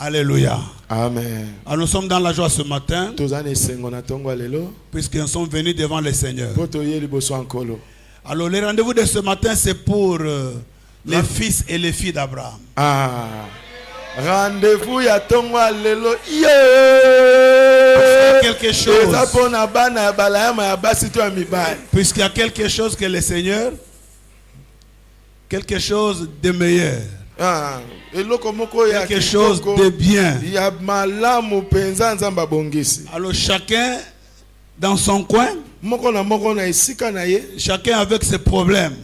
Alléluia. Amen. Alors nous sommes dans la joie ce matin, puisque nous sommes venus devant le Seigneur. Alors le rendez-vous de ce matin, c'est pour les fils et les filles d'Abraham. Ah. Rendez-vous ya tongwa lelo. Quelque chose. Puisqu'il y a quelque chose que le Seigneur, quelque chose de meilleur. Ah, quelque chose de bien. Alors chacun dans son coin, chacun avec ses problèmes.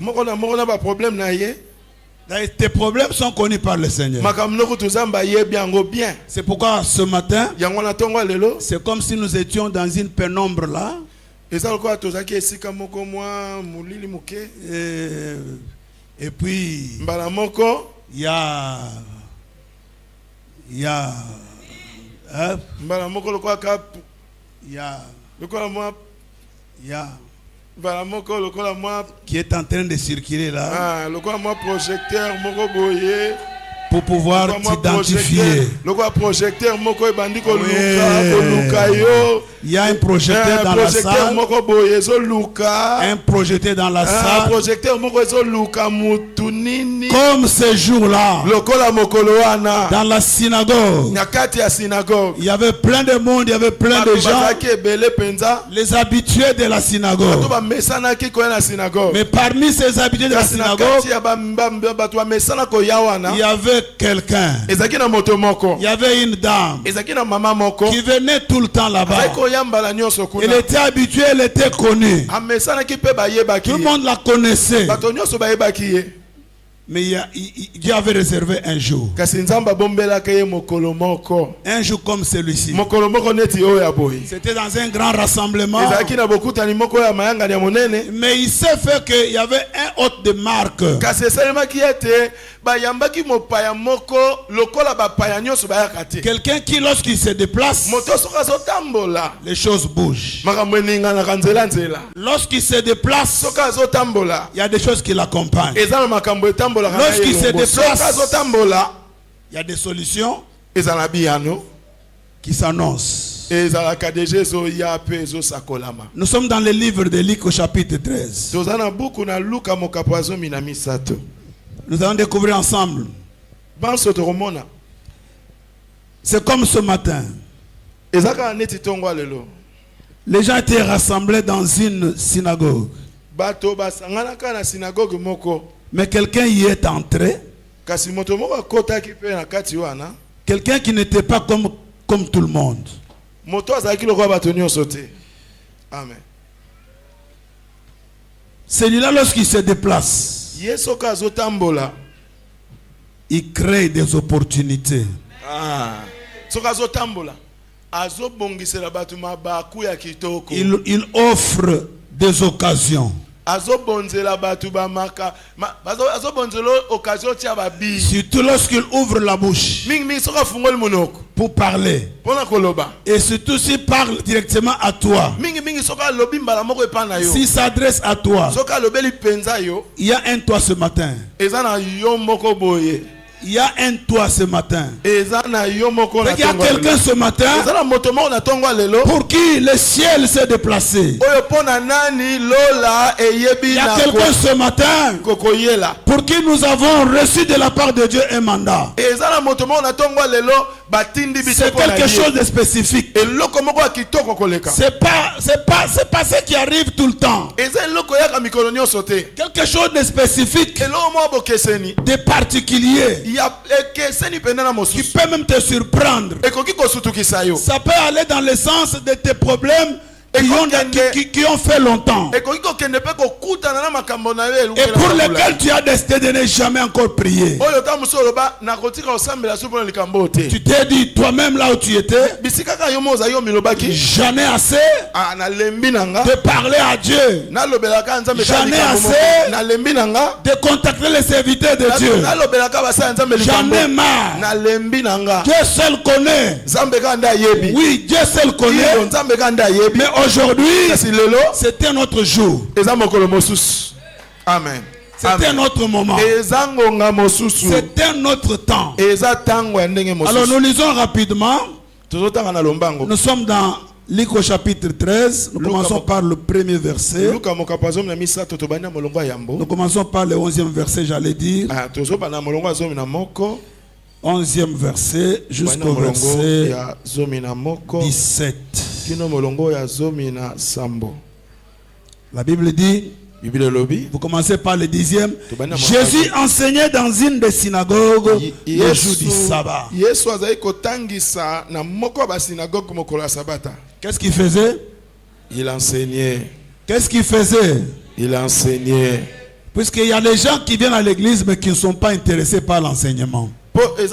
Tes problèmes sont connus par le Seigneur. C'est pourquoi ce matin, c'est comme si nous étions dans une pénombre là. Et puis il y a qui est en train de circuler là pour pouvoir t'identifier. Il y a un projecteur dans la salle. Un projecteur dans la salle. Comme ce jour-là, dans la synagogue, il y avait plein de monde, il y avait plein de gens, les habitués de la synagogue. Mais parmi ces habitués de la synagogue, il y avait quelqu'un, il y avait une dame qui venait tout le temps là-bas. Elle était habituée, elle était connue. Tout le monde la connaissait. Mais Dieu avait réservé un jour. Un jour comme celui-ci. C'était dans un grand rassemblement. Mais il s'est fait qu'il y avait un hôte de marque. Quelqu'un qui, lorsqu'il se déplace, les choses bougent. Lorsqu'il se déplace, il y a des choses qui l'accompagnent. Lorsqu'il se déplace, il y a des solutions qui s'annoncent. Nous sommes dans le livre de Luc au chapitre 13. Nous allons découvrir ensemble. C'est comme ce matin. Les gens étaient rassemblés dans une synagogue. Mais quelqu'un y est entré. Quelqu'un qui n'était pas comme tout le monde. Amen. Celui-là, lorsqu'il se déplace, il crée des opportunités. Il offre des occasions. Surtout lorsqu'il ouvre la bouche pour parler. Et surtout s'il parle directement à toi. S'il s'adresse à toi. Il y a un toi ce matin. Il y a un toit ce matin. Il y a quelqu'un ce matin pour qui le ciel s'est déplacé. Il y a quelqu'un ce matin pour qui nous avons reçu de la part de Dieu un mandat. C'est quelque chose de spécifique. C'est pas ce qui arrive tout le temps. Quelque chose de spécifique, de particulier, qui peut même te surprendre. Ça peut aller dans le sens de tes problèmes qui ont fait longtemps et pour lesquels tu as décidé de ne jamais encore prier. Tu t'es dit toi-même là où tu étais, j'en ai assez de parler à Dieu, j'en ai assez de contacter les serviteurs de Dieu, j'en ai marre. Dieu seul connaît. Oui, Dieu seul connaît. Mais aujourd'hui, c'est un autre jour. Amen. C'est un autre moment. C'est un autre temps. Alors nous lisons rapidement. Nous sommes dans Luc au chapitre 13. Nous commençons par le premier verset. Nous commençons par le 11e verset, j'allais dire. 11e verset jusqu'au verset 17. La Bible dit, vous commencez par le 10e. Jésus enseignait dans une des synagogues le jour du sabbat. Qu'est-ce qu'il faisait? Il enseignait. Qu'est-ce qu'il faisait? Il enseignait. Puisqu'il y a des gens qui viennent à l'église mais qui ne sont pas intéressés par l'enseignement. Je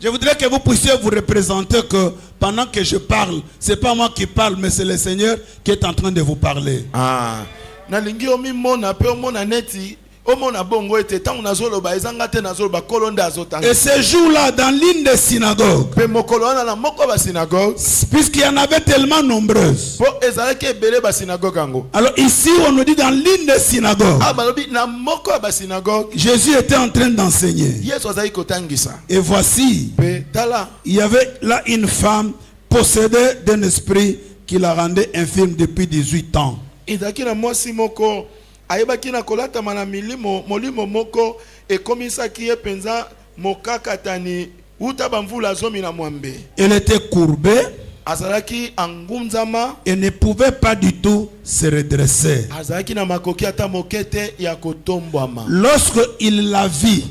voudrais que vous puissiez vous représenter que pendant que je parle, ce n'est pas moi qui parle, mais c'est le Seigneur qui est en train de vous parler. Et ce jour-là, dans l'une des synagogues, puisqu'il y en avait tellement nombreuses. Alors ici, on nous dit dans l'une des synagogues, Jésus était en train d'enseigner. Et voici, il y avait là une femme possédée d'un esprit qui la rendait infirme depuis 18 ans. ayebaki na kolata mana milimo molimo moko ekomisaki ye penza mokakatani uta bamvula zomi na mwambe. Elle était courbée. Azalaki angunzama. Et ne pouvait pas du tout se redresser. Azalaki na makoki ata mokete ya kotombwama. Lorsque il la vit,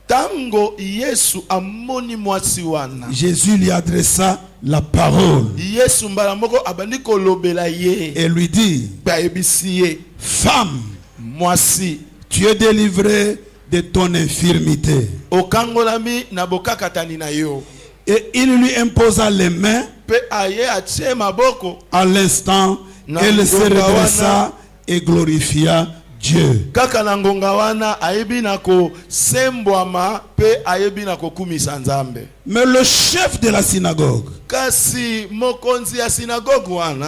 tango Yesu amoni mwasi wana, Jésus lui adressa la parole. Yesu mbala moko abandi kolobela ye. Et lui dit, femme, mwasi, tu es délivrée de ton infirmité. Okangolami na bokakatani na yo. Et il lui imposa les mains. À l'instant, elle se redressa et glorifia Dieu. Mais le chef de la synagogue,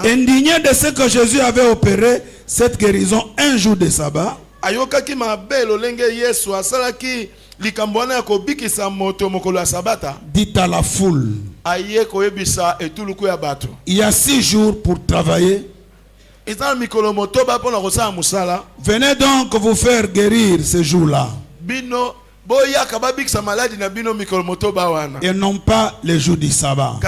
indigné de ce que Jésus avait opéré cette guérison un jour de sabbat, dit à la foule, il y a 6 jours pour travailler. Venez donc vous faire guérir ce jour-là. Et non pas les jours du sabbat.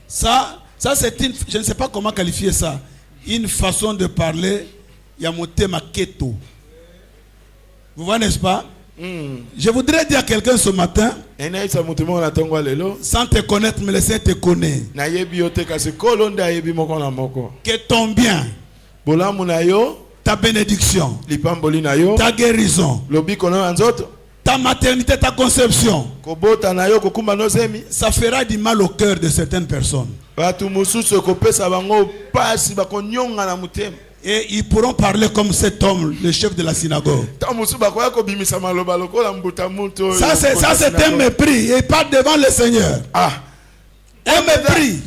Ça c'est une, je ne sais pas comment qualifier ça, une façon de parler. Yamotema keto. Vous voyez, n'est-ce pas? Je voudrais dire à quelqu'un ce matin, sans te connaître, mais le Seigneur te connaît, que ton bien, ta bénédiction, ta guérison, ta maternité, ta conception, ça fera du mal au cœur de certaines personnes. Et ils pourront parler comme cet homme, le chef de la synagogue. Ça c'est un mépris. Il parle devant le Seigneur. Un mépris.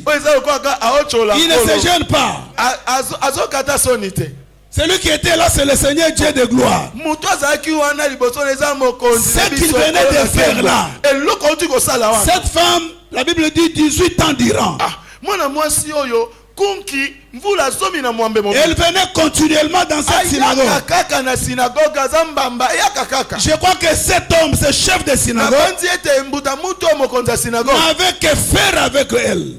Il ne se gêne pas. Celui qui était là, c'est le Seigneur Dieu de gloire. Ce qu'il venait de faire là, cette femme, la Bible dit 18 ans durant. Elle venait continuellement dans cette synagogue. Je crois que cet homme, ce chef de synagogue, n'avait que faire avec elle.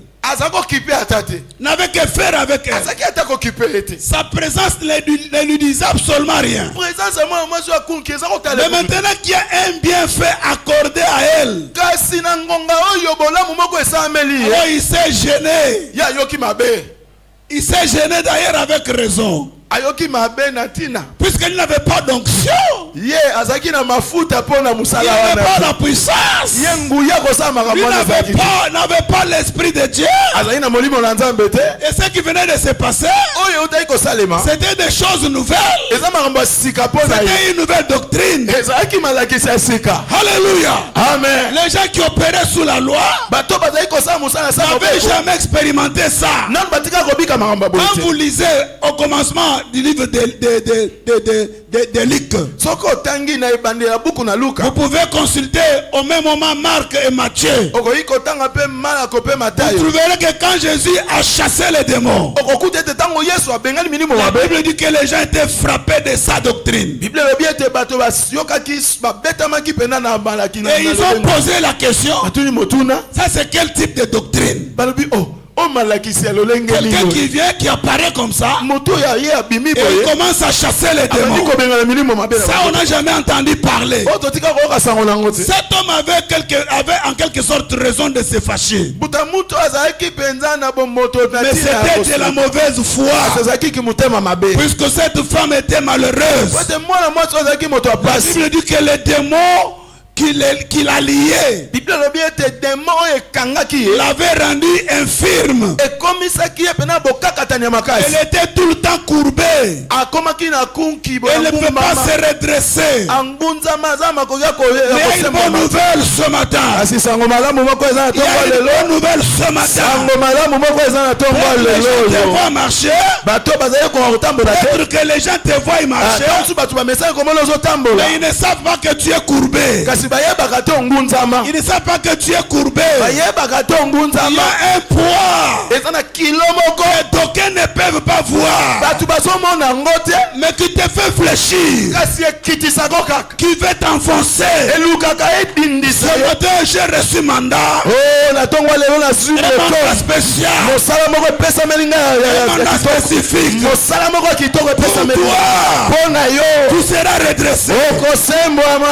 N'avait que faire avec elle. Sa présence ne lui disait absolument rien. Mais maintenant qu'il y a un bienfait accordé à elle, alors il s'est gêné. Il s'est gêné d'ailleurs avec raison. Puisqu'il n'avait pas d'onction. Il n'avait pas la puissance. Il n'avait pas l'esprit de Dieu. Et ce qui venait de se passer, c'était des choses nouvelles. C'était une nouvelle doctrine. Alléluia. Amen. Les gens qui opéraient sous la loi n'avaient jamais expérimenté ça. Quand vous lisez au commencement du livre de Luc, vous pouvez consulter au même moment Marc et Matthieu. Vous trouverez que quand Jésus a chassé les démons, la Bible dit que les gens étaient frappés de sa doctrine. Et ils ont posé la question, ça c'est quel type de doctrine? Quelqu'un qui vient, qui apparaît comme ça, et il commence à chasser les démons. Ça, on n'a jamais entendu parler. Cet homme avait en quelque sorte raison de se fâcher. Mais c'était de la mauvaise foi, puisque cette femme était malheureuse. La Bible dit que les démons qu'il a lié l'avait rendu infirme. Elle était tout le temps courbée. Elle ne peut pas se redresser. Mais il y a une bonne nouvelle ce matin. Il y a une bonne nouvelle ce matin. Les gens te voient marcher. Peut-être que les gens te voient marcher, mais ils ne savent pas que tu es courbé. Ils ne savent pas que tu es courbé. Il y a un poids que d'aucuns ne peuvent pas voir, mais qui te fait fléchir, qui veut t'enfoncer. Ce matin j'ai reçu mandat, mandat spécial, mandat spécifique. Pour toi, tu seras redressé.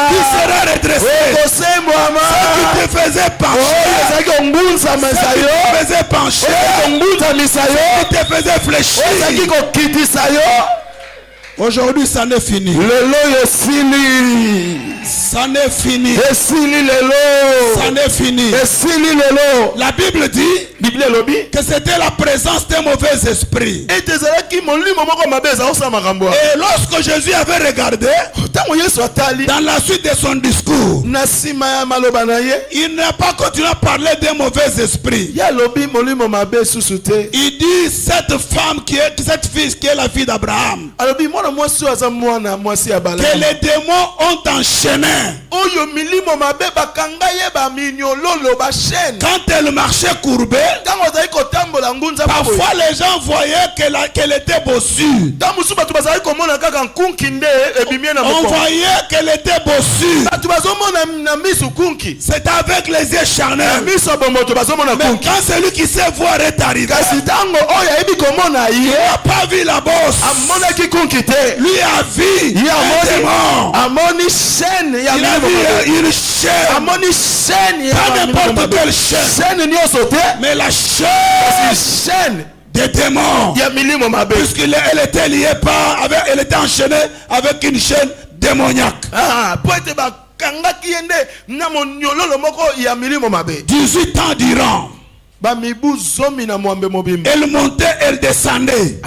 Tu seras redressé. Ce qui te faisait pencher, ce qui te faisait fléchir, aujourd'hui ça n'est fini. Ça n'est fini. Ça n'est fini. La Bible dit que c'était la présence d'un mauvais esprit. Et lorsque Jésus avait regardé, dans la suite de son discours, il n'a pas continué à parler d'un mauvais esprit. Il dit cette femme cette fille qui est la fille d'Abraham, que les démons ont enchaîné. Quand elle marchait courbée, parfois les gens voyaient qu'elle était bossue. On voyait qu'elle était bossue. C'est avec les yeux charnels. Mais quand celui qui sait voir est arrivé, il n'a pas vu la bosse. Lui a vu un démon. Il a vu une chaîne. Pas n'importe quelle chaîne, mais la chaîne des démons. Puisqu'elle était liée elle était enchaînée avec une chaîne démoniaque. 18 ans durant, elle montait, elle descendait.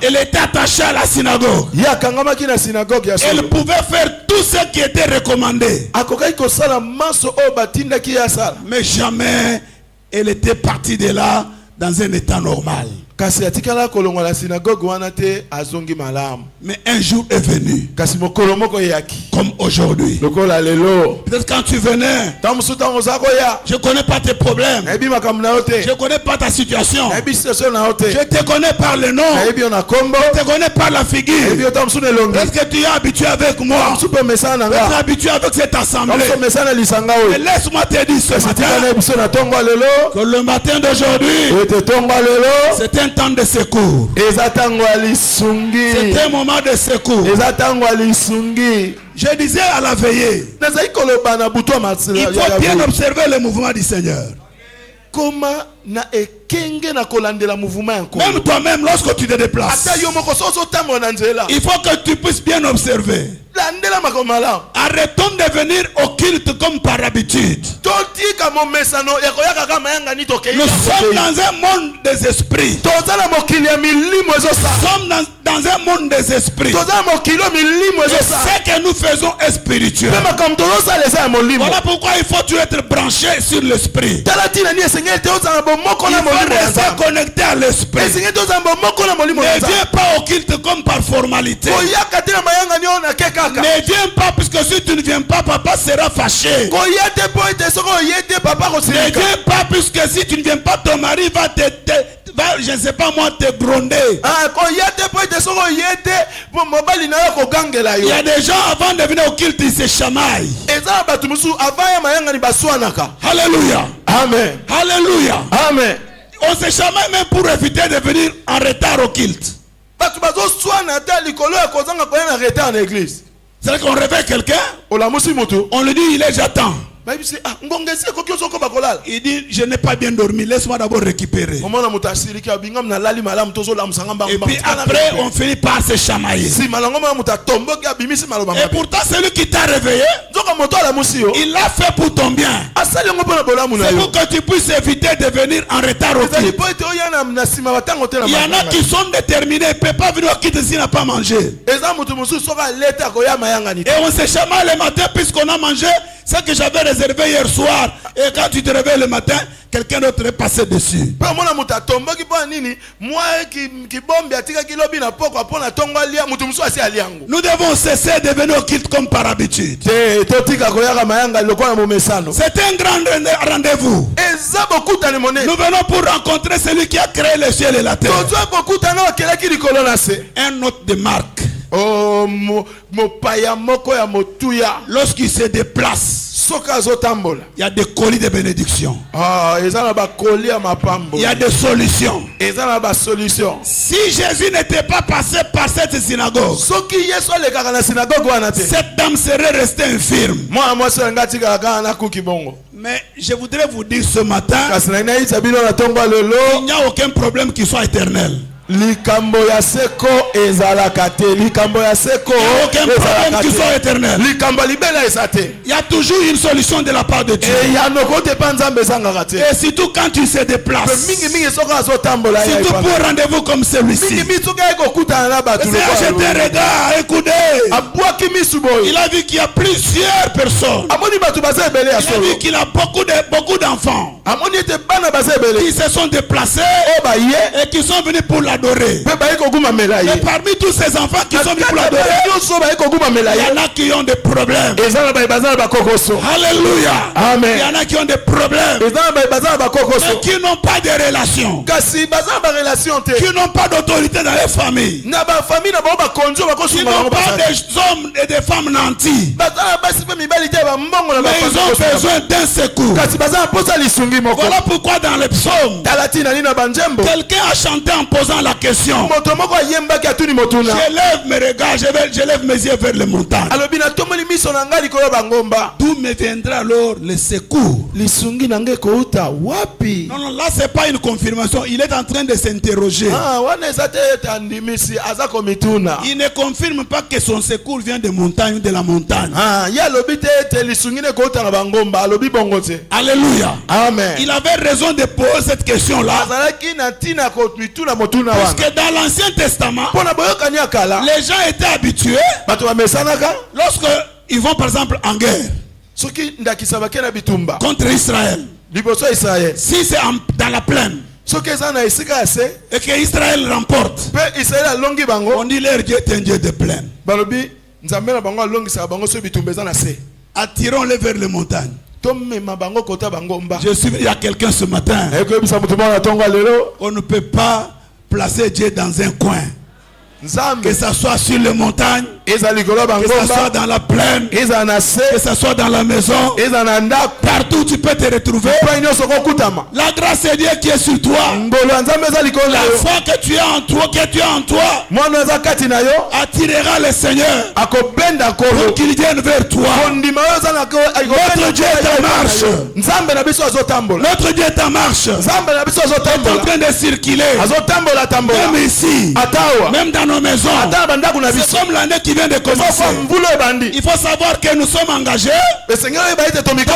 Elle était attachée à la synagogue. Elle pouvait faire tout ce qui était recommandé. Mais jamais elle était partie de là dans un état normal. Mais un jour est venu, comme aujourd'hui. Peut-être quand tu venais, je ne connais pas tes problèmes, je ne connais pas ta situation, je te connais par le nom, je te connais par la figure. Est-ce que tu es habitué avec moi? Tu es habitué avec cette assemblée. Mais laisse-moi te dire ce matin que le matin d'aujourd'hui, c'est un temps de secours. C'est un moment de secours. Je disais à la veillée, il faut bien observer le mouvement du Seigneur. Même toi-même, lorsque tu te déplaces, il faut que tu puisses bien observer. Arrêtons de venir au culte comme par habitude. Nous sommes dans un monde des esprits. Nous sommes dans un monde des esprits. Et ce que nous faisons est spirituel. Voilà pourquoi il faut être branché sur l'esprit. Il faut rester connecté à l'esprit. Ne viens pas au culte comme par formalité. Ne viens pas, puisque si tu ne viens pas, papa sera fâché. Ne viens pas, puisque si tu ne viens pas, ton mari va je ne sais pas moi, te gronder. Il y a des gens avant de venir au culte, ils se chamaillent. Alléluia. Amen. Alléluia. Amen. On se chamaille même pour éviter de venir en retard au culte. C'est-à-dire qu'on réveille quelqu'un, on lui dit il est j'attends. Il dit je n'ai pas bien dormi, laisse-moi d'abord récupérer. Et puis après on finit par se chamailler. Et pourtant celui qui t'a réveillé, il l'a fait pour ton bien. C'est pour que tu puisses éviter de venir en retard au culte. Il y en a qui sont déterminés, ils ne peuvent pas venir au culte s'il n'a pas mangé. Et on se chamaille le matin puisqu'on a mangé ce que j'avais réservé hier soir. Et quand tu te réveilles le matin, quelqu'un d'autre est passé dessus. Nous devons cesser de venir au culte comme par habitude. C'est un grand rendez-vous. Nous venons pour rencontrer celui qui a créé le ciel et la terre. Un autre de marque. Lorsqu'il se déplace, il y a des colis de bénédiction. Il y a des solutions. Si Jésus n'était pas passé par cette synagogue, cette dame serait restée infirme. Mais je voudrais vous dire ce matin, il n'y a aucun problème qui soit éternel. Likambo ya seko ezalakate, likambo ya seko aucun problème qui soit éternel. Likambo libela ezate. Il y a toujours une solution de la part de Dieu. Et surtout quand tu se déplaces, surtout pour un rendez-vous comme celui-ci. Je te regarde, écoutez. Il a vu qu'il y a plusieurs personnes. Il a vu qu'il a beaucoup d'enfants qui se sont déplacés et qui sont venus pour l'adorer. Et parmi tous ces enfants qui sont venus pour l'adorer, il y en a qui ont des problèmes. Alléluia. Amen. Il y en a qui ont des problèmes, mais qui n'ont pas de relation, qui n'ont pas d'autorité dans les familles, qui n'ont pas des hommes et des femmes nantis, mais ils ont besoin d'un secours. Voilà pourquoi dans les psaumes, quelqu'un a chanté en posant la question. Je lève mes regards, je lève mes yeux vers les montagnes. D'où me viendra alors le secours? Non, là c'est pas une confirmation. Il est en train de s'interroger. Il ne confirme pas que son secours vient de montagne ou de la montagne. Alléluia. Amen. Il avait raison de poser cette question là. Parce que dans l'Ancien Testament, les gens étaient habitués, lorsque ils vont par exemple en guerre contre Israël, si c'est dans la plaine et que Israël remporte, on dit leur Dieu est un Dieu de plaine. Attirons-les vers les montagnes. Je suis, il y a quelqu'un ce matin. On ne peut pas placer Dieu dans un coin. que ça soit sur les montagnes, que ça soit dans la plaine, que ça soit dans la maison, partout où tu peux te retrouver. La grâce de Dieu qui est sur toi, la foi que tu as en toi, attirera le Seigneur pour qu'il vienne vers toi. Notre Dieu est en marche. Notre Dieu est en marche. Il est en train de circuler. Même ici, même dans nos maisons. C'est comme l'année qui vient de commencer. Il faut savoir que nous sommes engagés dans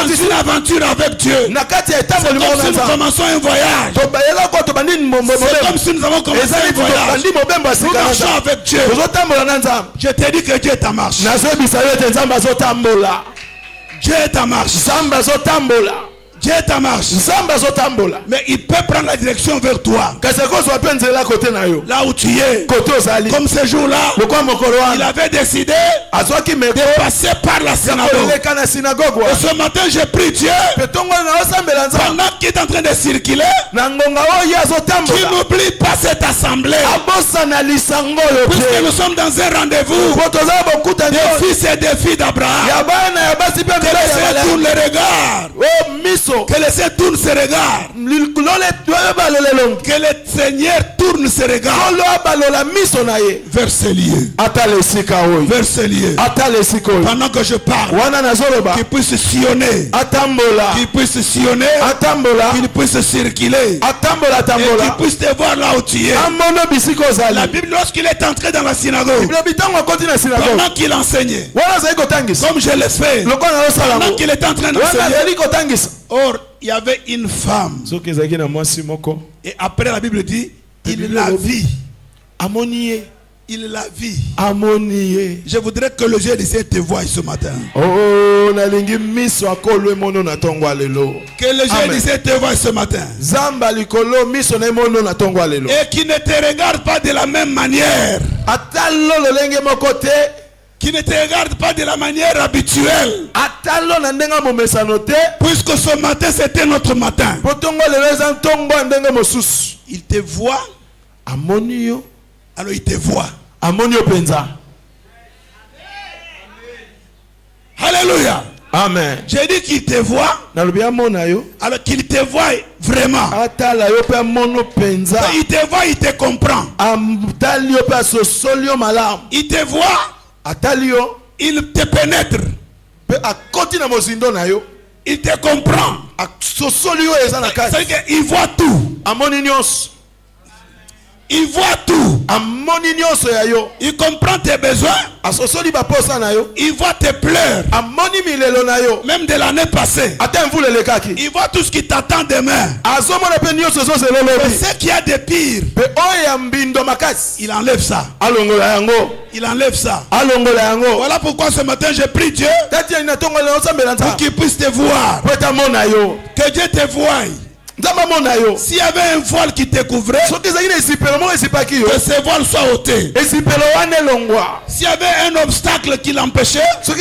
une aventure avec Dieu. C'est comme si nous commençons un voyage. C'est comme si nous avons commencé un voyage. Nous marchons avec Dieu. Je te dis que Dieu est en marche. Dieu est en marche. Dieu est en marche. Mais il peut prendre la direction vers toi. Là où tu es. Comme ce jour-là, il avait décidé de passer par la synagogue. Et ce matin, j'ai pris Dieu. Pendant qu'il est en train de circuler, qu'il n'oublie pas cette assemblée. Puisque nous sommes dans un rendez-vous des fils et des filles d'Abraham. Que le Seigneur tourne les regards. Que le Seigneur tourne ses regards. Que le Seigneur tourne ses regards vers ces lieux. Vers ces lieux. Pendant que je parle, qu'il puisse sillonner. Qu'il puisse sillonner. Qu'il puisse circuler. Et qu'il puisse te voir là où tu es. La Bible, lorsqu'il est entré dans la synagogue, pendant qu'il enseignait, comme je l'ai fait, pendant qu'il est en train d'enseigner, or, il y avait une femme. Et après la Bible dit, il la vit. Il la vit. Je voudrais que le Dieu de Dieu te voie ce matin. Que le Dieu de Dieu te voie ce matin. Et qui ne te regarde pas de la même manière. Qui ne te regarde pas de la manière habituelle. Puisque ce matin c'était notre matin. Il te voit. Alors il te voit. Alléluia. Amen. J'ai dit qu'il te voit. Alors qu'il te voit vraiment. Il te voit, il te comprend. Il te voit. Il te pénètre. Il te comprend. C'est qu'il voit tout. Il voit tout. Il comprend tes besoins. Il voit tes pleurs. Même de l'année passée. Il voit tout ce qui t'attend demain. Et ce qu'il y a de pire, il enlève ça. Il enlève ça. Voilà pourquoi ce matin j'ai pris Dieu pour qu'il puisse te voir. Que Dieu te voie. S'il y avait un voile qui te couvrait, que ce voile soit ôté. S'il y avait un obstacle qui l'empêchait, que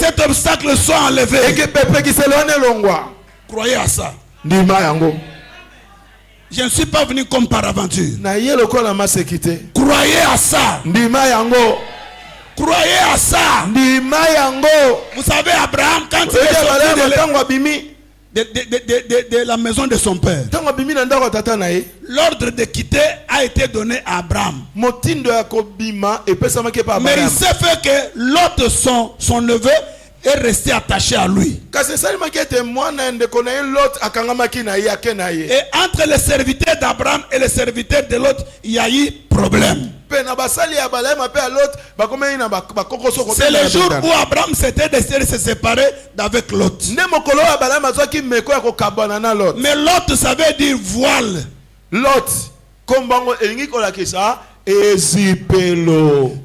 cet obstacle soit enlevé. Croyez à ça. Je ne suis pas venu comme par aventure. Croyez à ça. Croyez à ça. Vous savez, Abraham, quand il est sorti de la maison de son père, l'ordre de quitter a été donné à Abraham. Mais il s'est fait que l'autre, son neveu, est resté attaché à lui. Et entre les serviteurs d'Abraham et les serviteurs de l'autre, il y a eu problème. C'est le jour où Abraham s'était décidé de se séparer d'avec Lot. Mais Lot savait dire voile.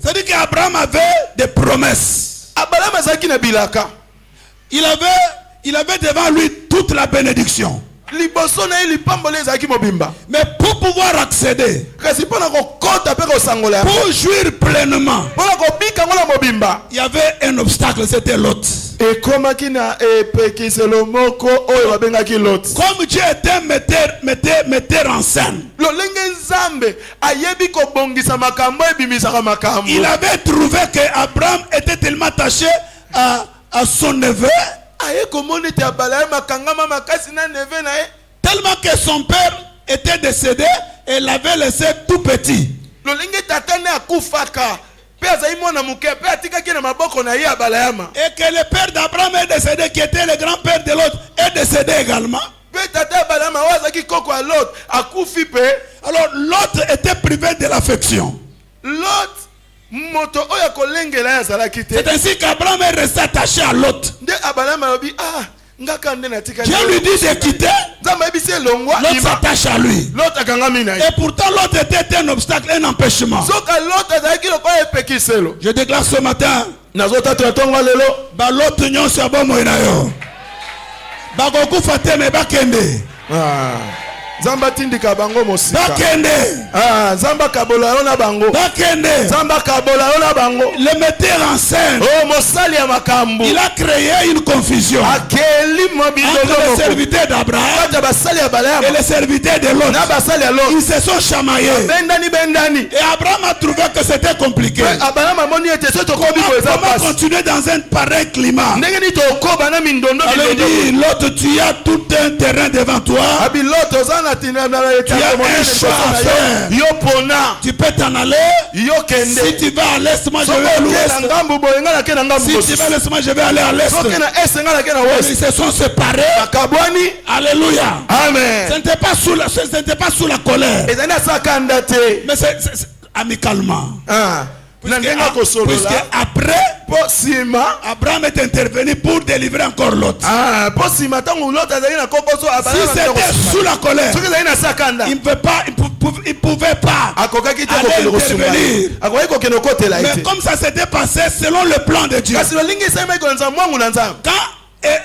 C'est-à-dire qu'Abraham avait des promesses. Il avait devant lui toute la bénédiction. liboso na ye lipamboli ezalaki mobimba. Mais pour pouvoir accéder, kasi mpona kokota mpe kosangola yango, pour jouir pleinement, mpona kobika yango na mobimba, il y avait un obstacle, c'était Lot. ekomaki na epekiselo moko oyo babengaki Lot. Comme Dieu était metteur en scène, lolenge nzambe ayebi kobongisa makambo ebimisaka makambo, il avait trouvé que Abraham était tellement attaché à son neveu, aye komona ete abala ye makangama makasi na neve na ye, tellement que son père était décédé et l'avait laissé tout petit. lolenge tata ne akufaka pe azali mwana moke pe atikaki na maboko na ye abalayama, Et que le père d'Abraham est décédé, qui était le grand-père de l'autre, est décédé également. pe tata abalayama oyo azalaki koko ya Lot akufi pe. Alors l'autre était privé de l'affection. Lot moto oyo akolengela ye azalaki te. C'est ainsi qu'Abraham est resté attaché à Lot. nde abalayama alobi ngaka nde natikaki. Dieu lui dit de quitter, nzambe ayebisi elongwa Lot s'attache à lui. Lot akangami na ye. Et pourtant l'autre était un obstacle, un empêchement. soka Lot azalaki lokola epekiselo. Je déclare ce matin, nazotatola ntongo lelo Lot nyonso ya bomoi na yo bakokufa te me bakende. nzambe atindika bango mosika. Bakende. nzambe akabola yo na bango. Bakende. nzambe akabola yo na bango. Le metteur en scène, mosali ya makambo, il a créé une confusion akeli entre les serviteurs d'Abraham kati ya basali ya Balayama et les serviteurs de Lot. na basali ya Lot. Ils se sont chamaillés. bendani Et Abraham a trouvé que c'était compliqué. Abraham amoni ete so tokobi ko eza Comment pasi. continuer dans un pareil climat? ndenge ni tokoba na mindondo Alors il dit, Lot, tu as tout un terrain devant toi. abi Lot oza na tina na Tu as un choix à faire. yo pona Tu peux t'en aller. yo kende. Si tu vas à l'est, moi je vais à na l'ouest. ngambu boye nga na ke na ngambu. Si tu vas à l'est, moi je vais aller à l'est. soki na est nga na ke na Ils west. se sont séparés. bakabwani. Alléluia. Amen. Ce n'était pas sous la colère. ezali na sakanda te. Mais c'est amicalement. na ndenge Puisque kosolola après, po nsima. Abraham est intervenu pour délivrer encore Lot. po nsima ntango Lot azali na kokoso Si c'était sous la colère, soki ezali na sakanda il ne pouvait pas akokaki te aller kokende kosunga intervenir. akoki kokende kotela Mais ete. comme ça s'était passé selon le plan de Dieu. kasi lolingi esalema ekolonza mwangu na nzambe.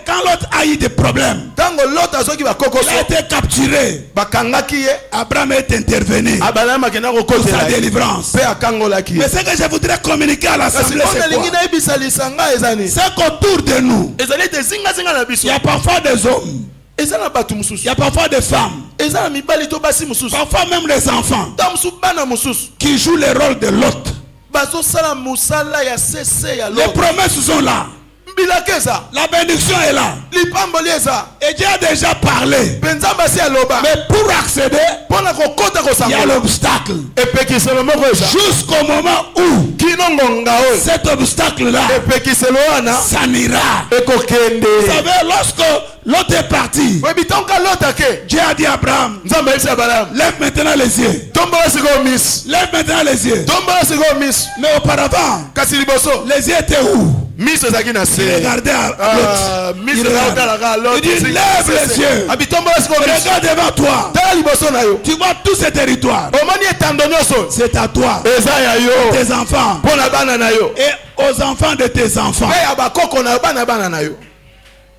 Quand Lot a eu des problèmes, ntango Lot azoki il a bakokoso été capturé. bakangaki ye. Abraham est intervenu Abraham akenda pour kokotela sa ye délivrance. mpe akangolaki ye. Mais ce que je voudrais communiquer à kasi l'Assemblée, oyo c'est nalingi quoi? nayebisa lisanga ezani C'est qu'autour de nous, ezali ete zingazinga na biso il y a parfois des hommes, eza na bato il mosusu, y a parfois des femmes, eza na mibali to basi mosusu, parfois même des enfants ta mosusu bana mosusu qui jouent le rôle de Lot. bazosala mosala ya sese ya Les Lot. promesses sont là, mbilaka eza, la bénédiction est là. lipamboli eza, Et Dieu a déjà parlé. mpe nzambe asi aloba Mais pour accéder, mpo na kokota il y a kosangola l'obstacle. epekiselo moko eza Jusqu'au moment où kino ngonga oyo cet obstacle-là epekiselo wana s'en ira. ekokende. Vous savez, lorsque Lot est parti, oyebi ntango Lot ake Dieu a dit à Abraham, nzambe ayebisi Abraham lève maintenant les yeux. tombola sikoyo miso, Lève maintenant les yeux. tombola sikoyo miso. Mais auparavant, kasi liboso les yeux étaient où? miso ezalaki na Il se. regardait à Lot. miso Il ezakotalaka regarde. Lot. Il dit, lève les yeux. abi tombola sikoyo miso, Regarde devant toi. tala liboso na yo, Tu vois tout ce territoire. omoni etando nyonso C'est à toi, eza ya yo tes enfants mpo na bana na yo et aux enfants de tes enfants. mpe ya bakoko na yo bana na yo.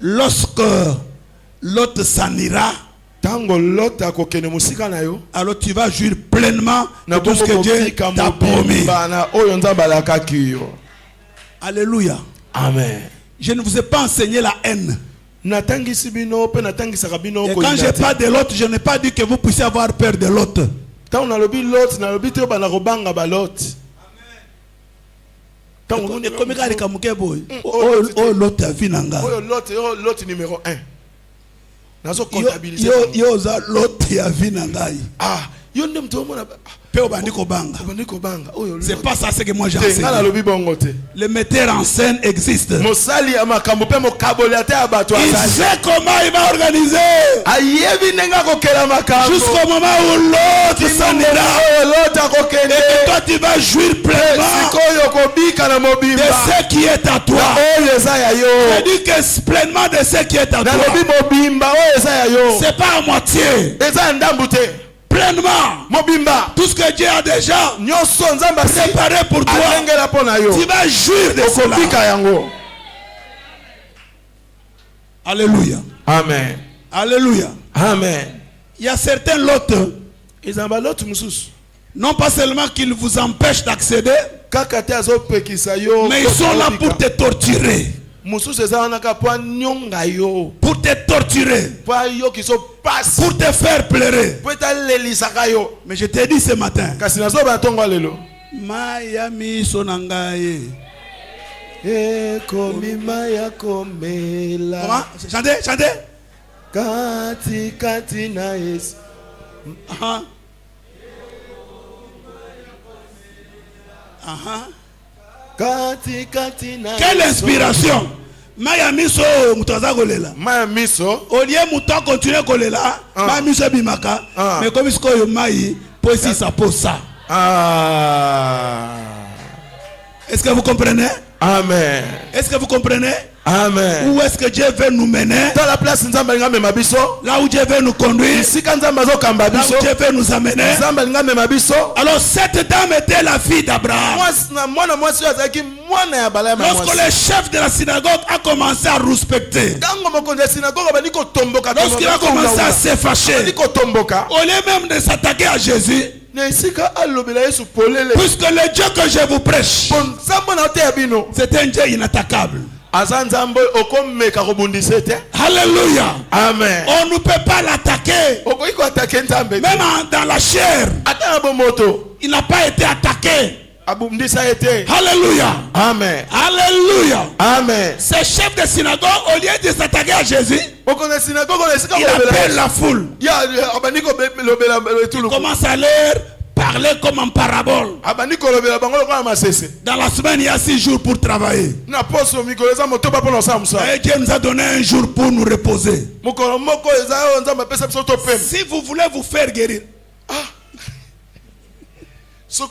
Lorsque Lot s'en ira, ntango Lot akokende mosika na yo alors tu vas jouir pleinement de na tout ce que bongo Dieu kobika t'a promis. mobimba na oyo nzambe alakaki yo. Alléluia. Amen. Je ne vous ai pas enseigné la haine. natangisi bino mpe natangisaka bino Et quand je parle de l'autre, je n'ai pas dit que vous puissiez avoir peur de l'autre. ntango nalobi Lot nalobi te bana kobanga ba Lot. ntango Oh, l'autre a vu nanga. oyo Lot numéro 1 nazo comptabiliser Yo za l'autre a vu nanga. yo nde mtu omona Peu bandi kobanga. bandi kobanga oyo C'est pas ça ce que moi j'ai nga enseigné. nalobi bongo te. Le metteur en scène existe. mosali ya makambo mpe mokaboli ate ya bato Il azali sait comment il va organiser. ayebi ndenge akokela makambo Jusqu'au moment où l'autre s'en ira. oyo Lot akokende Et toi tu vas jouir pleinement sikoyo kobika na de mobimba ce qui est à toi. oyo eza ya yo. Je dis que pleinement de ce qui est à toi. nalobi mobimba oyo eza ya yo, C'est pas à moitié. eza ya ndambu te. Pleinement. mobimba Tout ce que Dieu a déjà nyonso nzambe préparé pour toi. alengela mpo na yo Tu vas jouir de cela. okobika yango. Alléluia. Amen. Alléluia. Amen. Il y a certains lots. Ils ont l'autre musus. Non pas seulement qu'ils vous empêchent d'accéder, mais ils sont là pour te torturer. Pour te torturer. Pour te faire pleurer. Mais je t'ai dit ce matin. Miami sonangaye. Comment? Chantez, chantez. Kati kati na yes. Kati kati na. Quelle inspiration. Miami so mutaza kolela. Miami so. Au lieu muta continuer kolela. Miami so bimaka. Mais comme ce que mai pour si ça pose ça. Est-ce que vous comprenez? Amen. Est-ce que vous comprenez? Amen. Où est-ce que Dieu veut nous mener? Dans la place là où Dieu veut nous conduire. Là où Dieu veut nous amener. Alors cette dame était la fille d'Abraham. Lorsque le chef de la synagogue a commencé à respecter, lorsqu'il a commencé à se fâcher, au lieu même de s'attaquer à Jésus, puisque le Dieu que je vous prêche, c'est un Dieu inattaquable. Alléluia. Amen. On ne peut pas l'attaquer. Même dans la chair, il n'a pas été attaqué. Alléluia. Amen. Alléluia. Amen. Ce chef de synagogue, au lieu de s'attaquer à Jésus, il appelle la foule. Il commence à leur parler comme en parabole. Dans la semaine, il y a 6 jours pour travailler. Et Dieu nous a donné un jour pour nous reposer. Si vous voulez vous faire guérir, si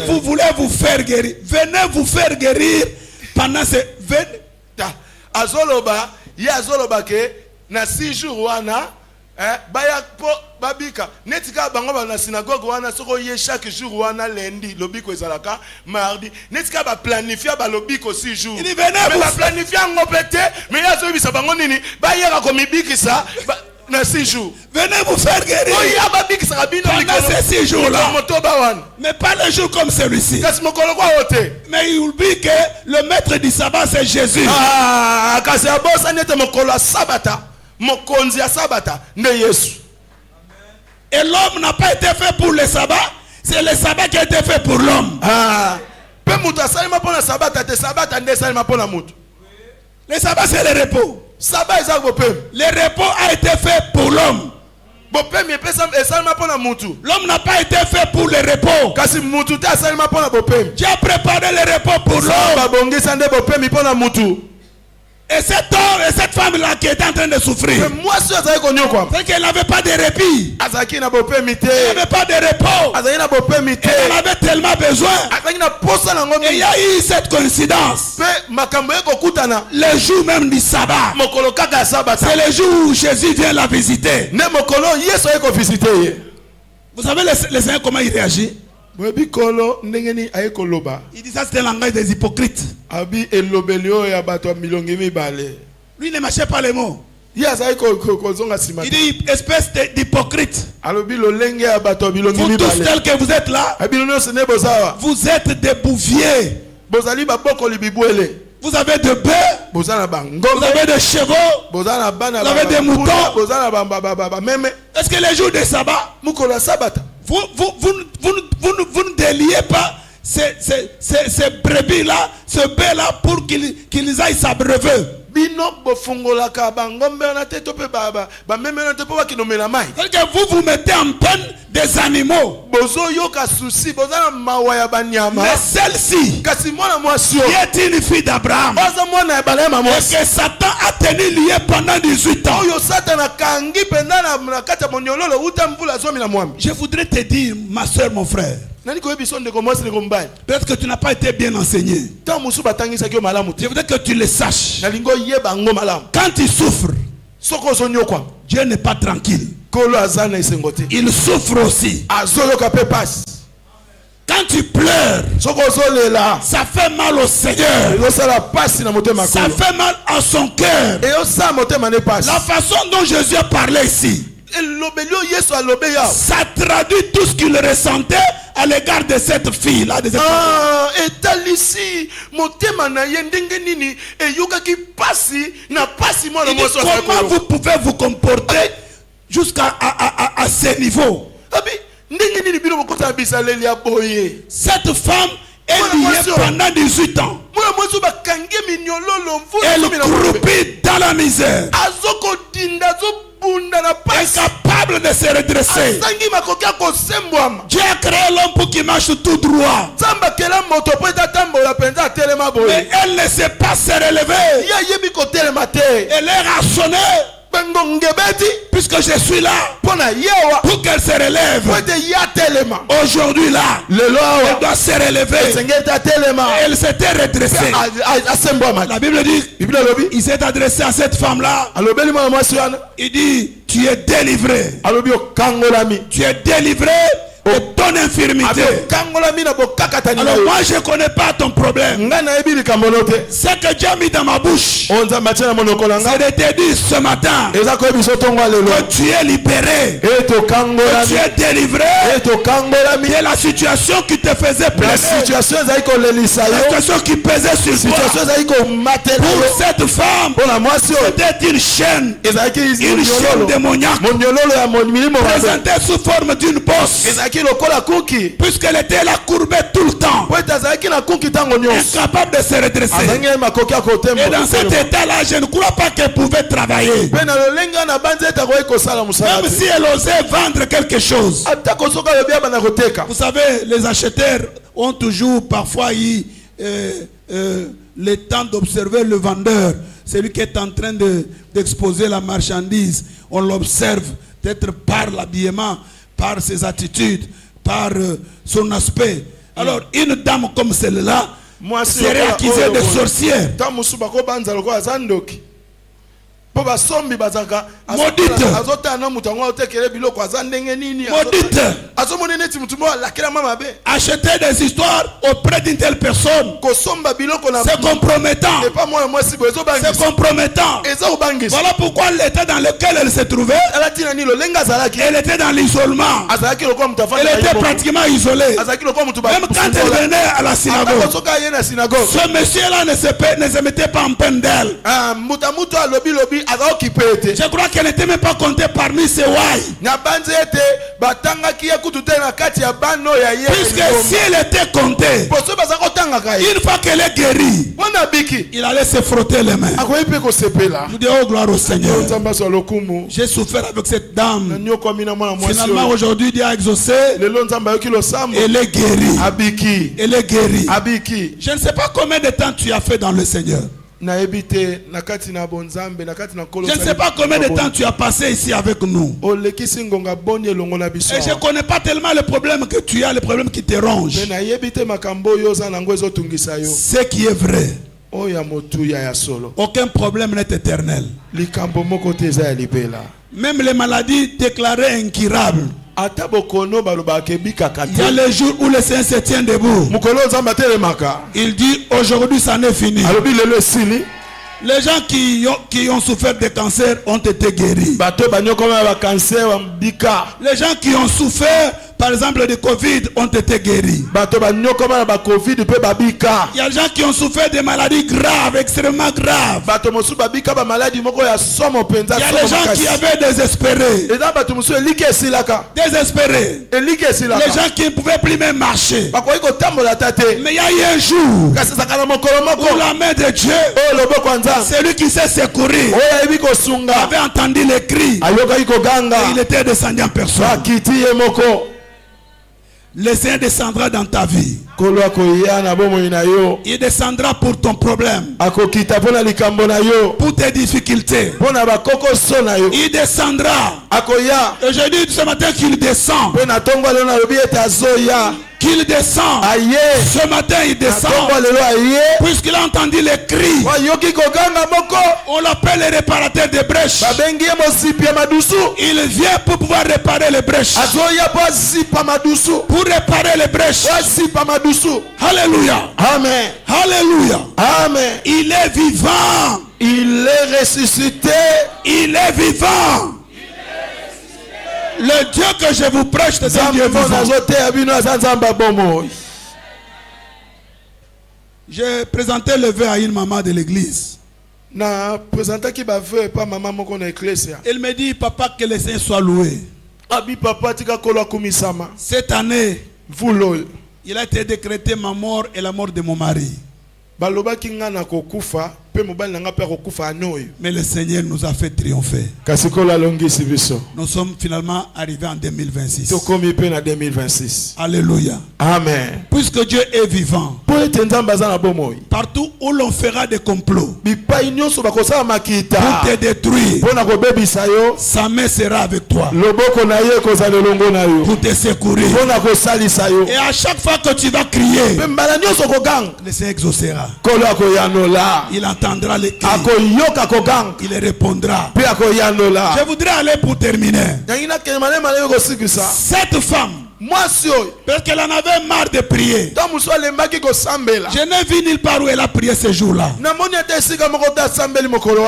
vous voulez vous faire guérir, venez vous faire guérir pendant ces 6 jours. Baya po babika netika bango ba na synagogue wana soko ye chaque jour wana lundi lobiko ezalaka mardi netika ba planifier ba lobiko 6 jours il venait ba planifier ngopete mais yazo bisa bango nini ba yera ko mibikisa na 6 jours venez vous faire guérir oya babikisa kabino pendant ces 6 jours là mais pas les jours comme celui-ci mais il oublie que le maître du sabbat c'est Jésus kasi abosa nete mokolo sabata. Et l'homme n'a pas été fait pour le sabbat, c'est le sabbat qui a été fait pour l'homme. Le sabbat c'est le repos. Le repos a été fait pour l'homme. L'homme n'a pas été fait pour le repos. Dieu a préparé le repos pour l'homme. Et cet homme et cette femme-là qui était en train de souffrir, c'est qu'elle n'avait pas de répit. Elle n'avait pas de repos. Elle en avait tellement besoin. Et il y a eu cette coïncidence. Le jour même du sabbat, c'est le jour où Jésus vient la visiter. Vous savez le Seigneur comment il réagit? Il dit ça c'est un langage des hypocrites. Lui ne marchait pas les mots. Il dit espèce d'hypocrite. Vous tous tels que vous êtes là, vous êtes des bouviers. Vous avez de bœufs, vous avez des chevaux, vous avez des moutons. Est-ce que les jours de sabbat, vous ne déliez pas ces brebis-là, ce bœuf-là, pour qu'ils aillent s'abreuver? C'est-à-dire que vous mettez en peine des animaux. Mais celle-ci, qui est une fille d'Abraham, et que Satan a tenu lié pendant 18 ans. Je voudrais te dire, ma soeur, mon frère, peut-être que tu n'as pas été bien enseigné. Je voudrais que tu le saches. Quand il souffre, Dieu n'est pas tranquille. Il souffre aussi. Quand tu pleures, ça fait mal au Seigneur. Ça fait mal à son cœur. La façon dont Jésus a parlé ici, ça traduit tout ce qu'il ressentait à l'égard de cette fille-là. Comment vous pouvez vous comporter jusqu'à ce niveau? Cette femme est liée pendant 18 ans. Elle croupit dans la misère, incapable de se redresser. Dieu a créé l'homme pour qu'il marche tout droit, mais elle ne sait pas se relever. Elle est rationnée. Puisque je suis là pour qu'elle se relève. Aujourd'hui là, elle doit se relever. Elle s'était redressée. La Bible dit, il s'est adressé à cette femme là. Il dit, tu es délivré. Tu es délivré de ton infirmité. Alors moi je ne connais pas ton problème. Ce que Dieu a mis dans ma bouche, c'est de te dire ce matin que tu es libéré, que tu es délivré de la situation qui te faisait plaisir, la situation qui pesait sur toi. Pour cette femme, c'était une chaîne démoniaque présentée sous forme d'une bosse, puisqu'elle était là courbée tout le temps, incapable de se redresser. Et dans cet état-là, je ne crois pas qu'elle pouvait travailler, même si elle osait vendre quelque chose. Vous savez, les acheteurs ont toujours parfois eu le temps d'observer le vendeur, celui qui est en train d'exposer la marchandise. On l'observe peut-être par l'habillement, par ses attitudes, par son aspect. Alors une dame comme celle-là serait accusée de sorcière. Maudite. Acheter des histoires auprès d'une telle personne, c'est compromettant. C'est compromettant. Voilà pourquoi l'état dans lequel elle se trouvait, elle était dans l'isolement. Elle était pratiquement isolée. Même quand elle venait à la synagogue, ce monsieur-là ne se mettait pas en peine d'elle. Je crois qu'elle n'était même pas comptée parmi ses ouailles. Puisque si elle était comptée, une fois qu'elle est guérie, il allait se frotter les mains. Nous disons oh, gloire au Seigneur. J'ai souffert avec cette dame. Finalement aujourd'hui Dieu a exaucé. Elle est guérie. Elle est guérie. Je ne sais pas combien de temps tu as fait dans le Seigneur. Je ne sais pas combien de temps tu as passé ici avec nous. Et je ne connais pas tellement le problème que tu as, le problème qui te ronge. Ce qui est vrai, aucun problème n'est éternel. Même les maladies déclarées incurables, il y a les jours où le Seigneur se tient debout. Il dit aujourd'hui ça n'est fini. Les gens qui ont souffert de cancer ont été guéris. Les gens qui ont souffert par exemple de Covid ont été guéris. Il y a des gens qui ont souffert de maladies graves, extrêmement graves. Il y a des gens qui avaient désespéré. Désespérés. Les gens qui ne pouvaient plus même marcher. Mais il y a eu un jour où la main de Dieu, celui qui sait secourir, avait entendu les cris et il était descendu en personne. Le Seigneur descendra dans ta vie. Il descendra pour ton problème, pour tes difficultés. Il descendra. Et je dis ce matin qu'il descend qu'il descend. Ce matin, il descend. Puisqu'il a entendu les cris. On l'appelle le réparateur des brèches. Il vient pour pouvoir réparer les brèches. Pour réparer les brèches. Alléluia. Amen. Alléluia. Amen. Il est vivant. Il est ressuscité. Il est vivant. Le Dieu que je vous prêche, c'est un Dieu vivant. J'ai présenté le vœu à une maman de l'église. Elle me dit, papa, que le Seigneur soit loué. Cette année, il a été décrété ma mort et la mort de mon mari. Mais le Seigneur nous a fait triompher. Nous sommes finalement arrivés en 2026. Alléluia. Amen. Puisque Dieu est vivant, partout où l'on fera des complots pour te détruire, sa main sera avec toi pour te secourir. Et à chaque fois que tu vas crier, le Seigneur exaucera. Il entendra les cris. Il répondra. Je voudrais aller pour terminer. Cette femme, parce qu'elle en avait marre de prier, je n'ai vu nulle part où elle a prié ce jour-là.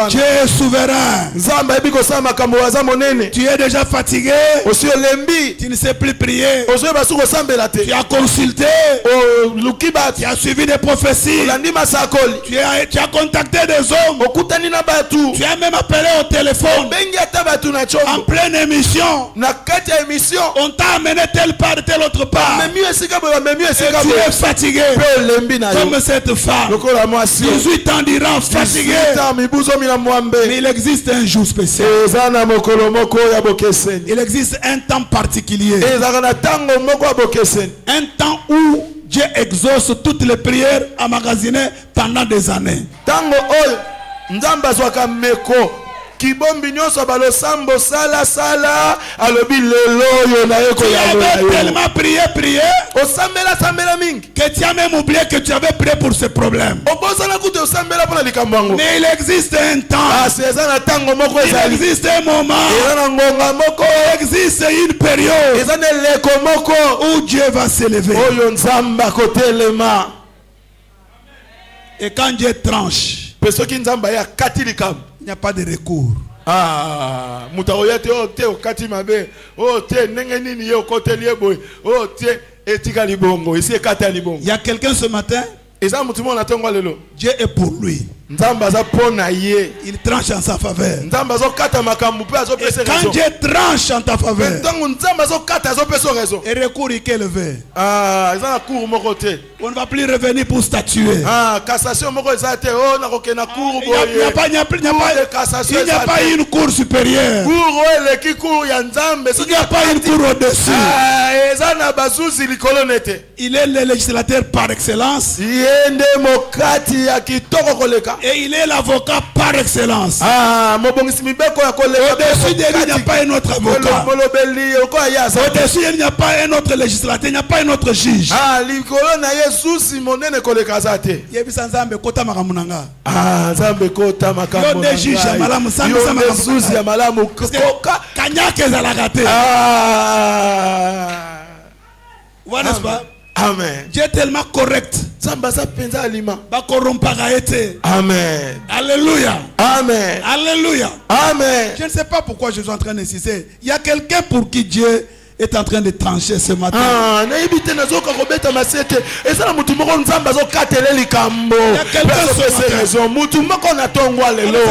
Tu es souverain. Tu es déjà fatigué. Tu ne sais plus prier. Tu as consulté. Tu as suivi des prophéties. Tu as contacté des hommes. Tu as même appelé au téléphone. En pleine émission, on t'a amené telle part, telle autre part. Et tu es fatigué. Comme cette femme. 18 ans d'Iran, fatigué. Mais il existe un jour spécial. Il existe un temps particulier. Un temps où Dieu exauce toutes les prières emmagasinées pendant des années. Kibombi nyonso balosambo sala sala alobi lelo yo na yeko ya yo. Tu avais tellement prié. Osambela sambela mingi. Que tu as même oublié que tu avais prié pour ce problème. Obosana kute osambela pona likambango. Mais il existe un temps. Sezana tango moko ezali. Il existe un moment. Ezana ngonga moko. Il existe une période. Ezana leko moko où Dieu va s'élever. Oyo nzamba kotelema. Et quand Dieu tranche, pesoki nzamba ya kati likam. Il n'y a pas de recours. Mutaoyate te okati mabe. Te nengeni yo kotelie boy. Te etika libongo. Ici ekata libongo. Il y a quelqu'un ce matin. Dieu est pour lui. Il tranche en sa faveur. Et quand Dieu tranche en ta faveur, et recours est élevé. On ne va plus revenir pour statuer. Il n'y a pas une cour supérieure. Il n'y a pas une cour au-dessus. Il est le législateur par excellence. Et il est l'avocat par excellence. Au-dessus de lui, il n'y a pas un autre avocat. Au-dessus, il n'y a pas un autre législateur, il n'y a pas un autre juge. Voilà, n'est-ce pas? Amen. Dieu est tellement correct. Amen. Alléluia. Amen. Alléluia. Amen. Je ne sais pas pourquoi je suis en train d'insister. Il y a quelqu'un pour qui Dieu est en train de trancher ce matin. C'est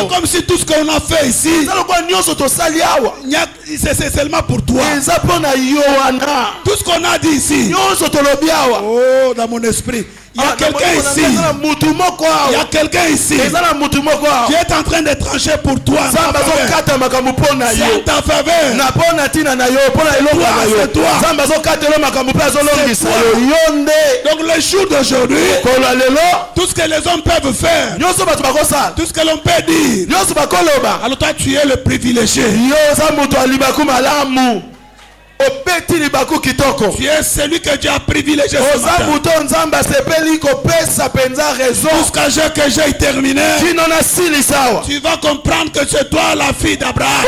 comme si tout ce qu'on a fait ici, c'est seulement pour toi. Tout ce qu'on a dit ici, oh, dans mon esprit, il y a quelqu'un ici. Il y a quelqu'un ici. Dieu est en train de trancher pour toi. C'est en ta faveur. C'est toi. Donc le jour d'aujourd'hui, tout ce que les hommes peuvent faire, tout ce que l'on peut dire, alors toi tu es le privilégié. Tu es celui que Dieu a privilégié ce matin. Jusqu'à ce que j'ai terminé, tu vas comprendre que c'est toi la fille d'Abraham.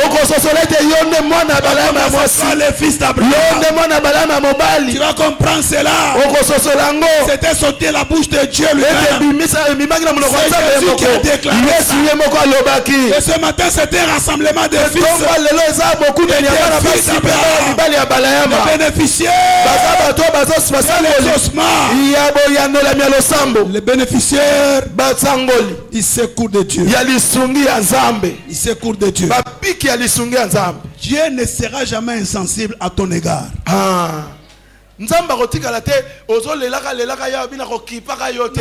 Le fils d'Abraham. Tu vas comprendre cela. C'était sorti de la bouche de Dieu lui-même. C'est Jésus qui a déclaré ça. Et ce matin, c'était un rassemblement de fils. Les bénéficiaires. Les bénéficiaires. Ils secourent de Dieu. Ils secourent de Dieu. Dieu ne sera jamais insensible à ton égard. Nzamba kotikala te ozolelaka lelaka ya bina kokipaka yo te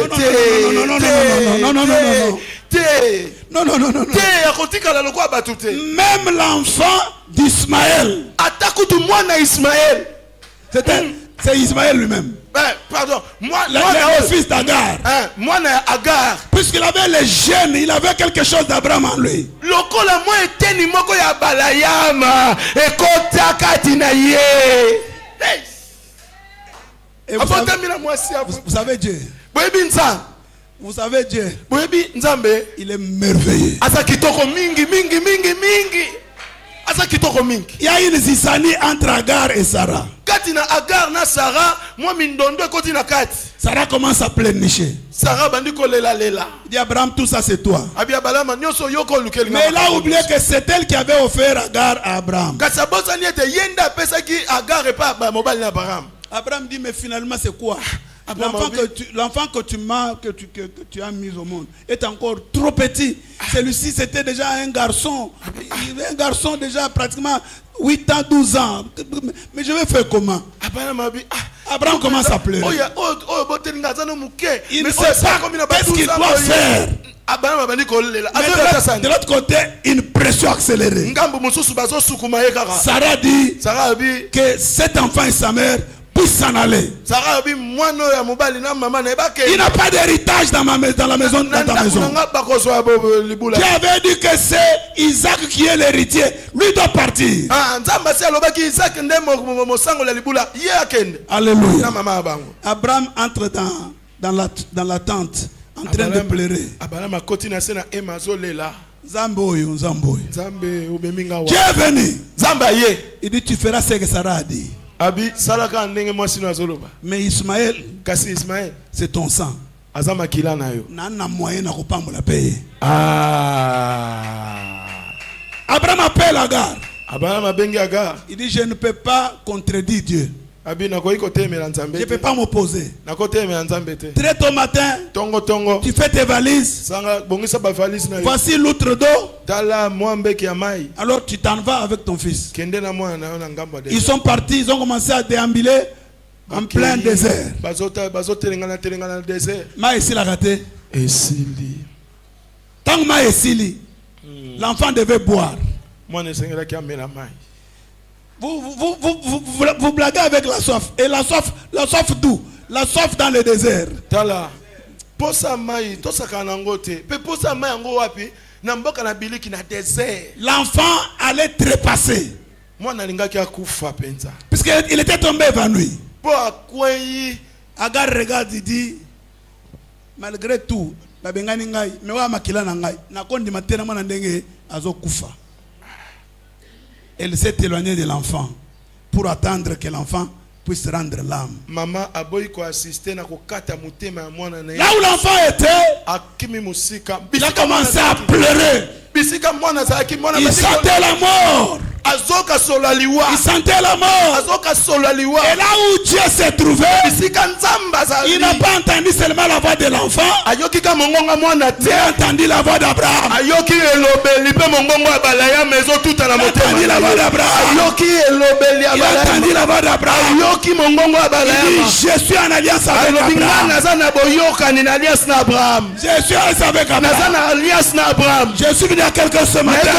même l'enfant d'Ismaël, atakutu mwana Ismaël, c'est Ismaël lui-même. Pardon, le fils d'Agar. Mwana Agar. Puisqu'il avait les gènes, il avait quelque chose d'Abraham en lui. Lokola mo eteni moko ya balayama ekotaka tinaye. Et vous savez Dieu. Vous savez Dieu. Il est merveilleux. Il y a une zizanie entre Agar et Sarah. Sarah commence à pleurnicher. Il dit Abraham, tout ça c'est toi. Mais il a oublié que c'est elle qui avait offert Agar à Abraham. Abraham dit mais finalement c'est quoi? L'enfant que tu as mis au monde est encore trop petit. Celui-ci c'était déjà un garçon. Un garçon déjà pratiquement 8 ans, 12 ans. Mais je vais faire comment? Abraham commence à pleurer. Il ne sait pas qu'est-ce qu'il doit faire. De l'autre côté, une pression accélérée. Sarah dit que cet enfant et sa mère puissent s'en aller. Il n'a pas d'héritage dans la maison, dans ta maison. Qui avait dit que c'est Isaac qui est l'héritier. Lui doit partir. Alléluia. Abraham entre dans la tente en train de pleurer. Zamboyo. Dieu est venu. Il dit tu feras ce que Sarah a dit. Mais Ismaël, c'est ton sang. Nana moyen na kopambo la paye. Abraham appelle Agar. Il dit je ne peux pas contredire Dieu. Je ne peux pas m'opposer. Très tôt matin, tu fais tes valises. Voici l'outre d'eau. Alors tu t'en vas avec ton fils. Ils sont partis, ils ont commencé à déambuler en plein désert. Ma ici la raté. Tant que ma ici, l'enfant devait boire. Vous blaguez avec la soif. Et la soif d'où? La soif dans le désert. L'enfant allait trépasser. Puisqu'il était tombé évanoui. Agar regarde, il dit, malgré tout, elle s'est éloignée de l'enfant pour attendre que l'enfant puisse rendre l'âme. Là où l'enfant était, il a commencé à pleurer. Il sentait la mort. Il sentait la mort. Et là où Dieu s'est trouvé, il n'a pas entendu seulement la voix de l'enfant, il a entendu la voix d'Abraham. Il a entendu la voix d'Abraham. Il a entendu la voix d'Abraham. Il dit, je suis en alliance avec Abraham. Je suis avec Abraham. Je suis venu à quelqu'un ce matin.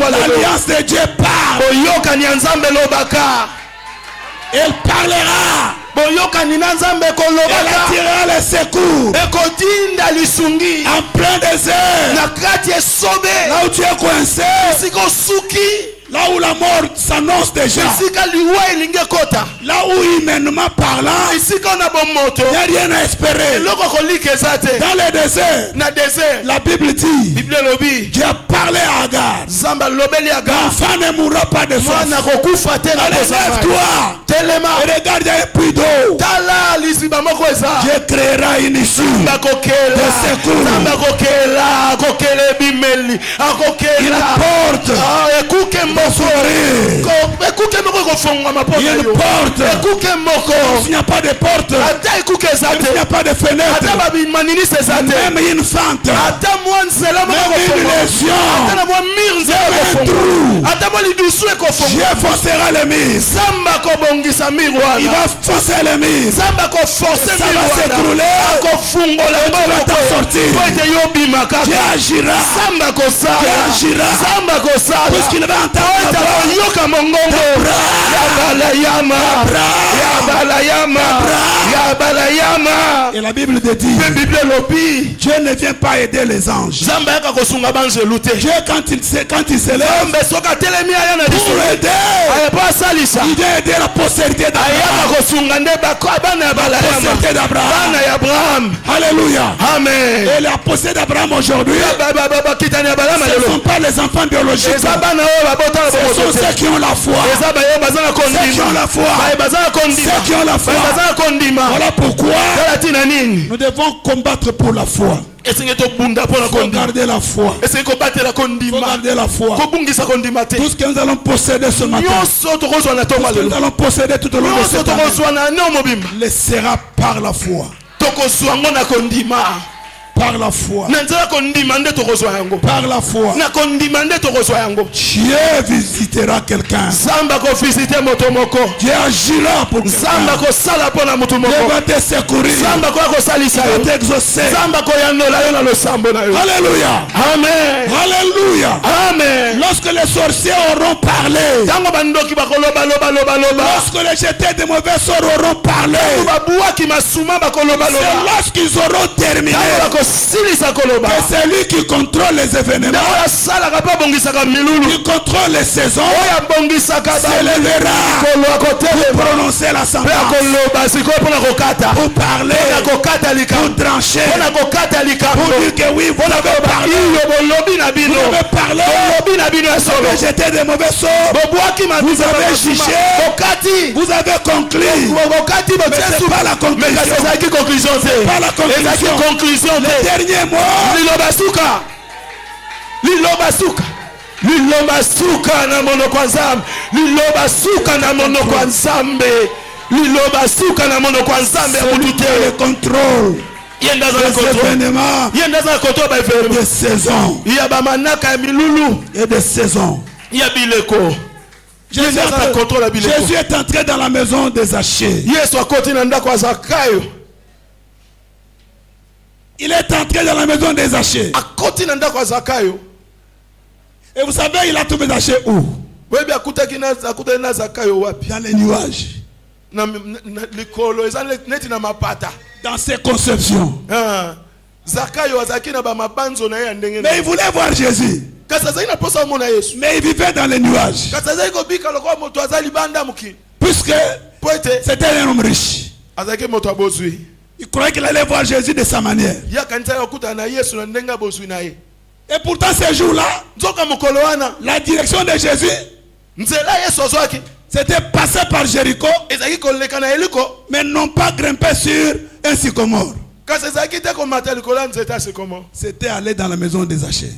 L'alliance de Dieu parle. Elle parlera. Elle attirera les secours. En plein désert. Là où tu es coincé. là où la mort s'annonce déjà, là où humainement parlant, il n'y a rien à espérer. Dans le désert, la Bible dit, Dieu a parlé à Agar. L'enfant ne mourra pas de soif. Lève-toi et regarde, il y a un puits d'eau. Dieu créera une issue de secours. Il porte une porte. Il n'y a pas de porte, il n'y a pas de fenêtre, même une fente, même une lésion, même un trou. Dieu forcera les mises. Il va forcer les mises. Ça va s'écrouler. Tu vas t'en sortir. Dieu agira. Dieu agira. Puisqu'il va entendre et la Bible dit, Dieu ne vient pas aider les anges. Dieu quand il se lève pour aider, il vient aider la postérité d'Abraham. Alléluia. Amen. Et la postérité d'Abraham aujourd'hui, ce ne sont pas les enfants biologiques, ce sont ceux qui ont la foi. Ceux qui ont la foi. Ceux qui ont la foi. Voilà pourquoi nous devons combattre pour la foi. Il faut garder la foi. Il faut garder la foi. Tout ce que nous allons posséder ce matin, tout ce que nous allons posséder tout au long de cette année, le sera par la foi. Par la foi. Par la foi. Dieu visitera quelqu'un. Dieu agira pour quelqu'un. Dieu va te secourir. Il va t'exaucer. Alléluia. Amen. Alléluia. Amen. Lorsque les sorciers auront parlé, lorsque les jetés de mauvais sorts auront parlé, c'est lorsqu'ils auront terminé que c'est lui qui contrôle les événements, qui contrôle les saisons, s'élèvera pour prononcer la sentence, pour parler, pour trancher, pour dire que oui, vous avez parlé, vous avez parlé, vous avez jeté des mauvais sorts, vous avez jugé, vous avez conclu, mais c'est pas la conclusion, c'est pas la conclusion. Dernier mot. Lilobasuka na mono kwa nzambe. Lilobasuka na mono kwa nzambe. Lilobasuka na mono kwa nzambe. Le contrôle. Yenda za contrôle des saisons. Yabamanaka ya milulu et des saisons. Yabileko. Jésus est entré dans la maison des Zachée. Il est entré dans la maison des Zachée. Et vous savez, il a trouvé Zachée où? Dans les nuages. Dans ses conceptions. Mais il voulait voir Jésus. Mais il vivait dans les nuages. Puisque c'était un homme riche. Il croyait qu'il allait voir Jésus de sa manière. Et pourtant ces jours-là, la direction de Jésus, c'était passer par Jéricho, mais non pas grimper sur un sycomore. C'était aller dans la maison des Zachée.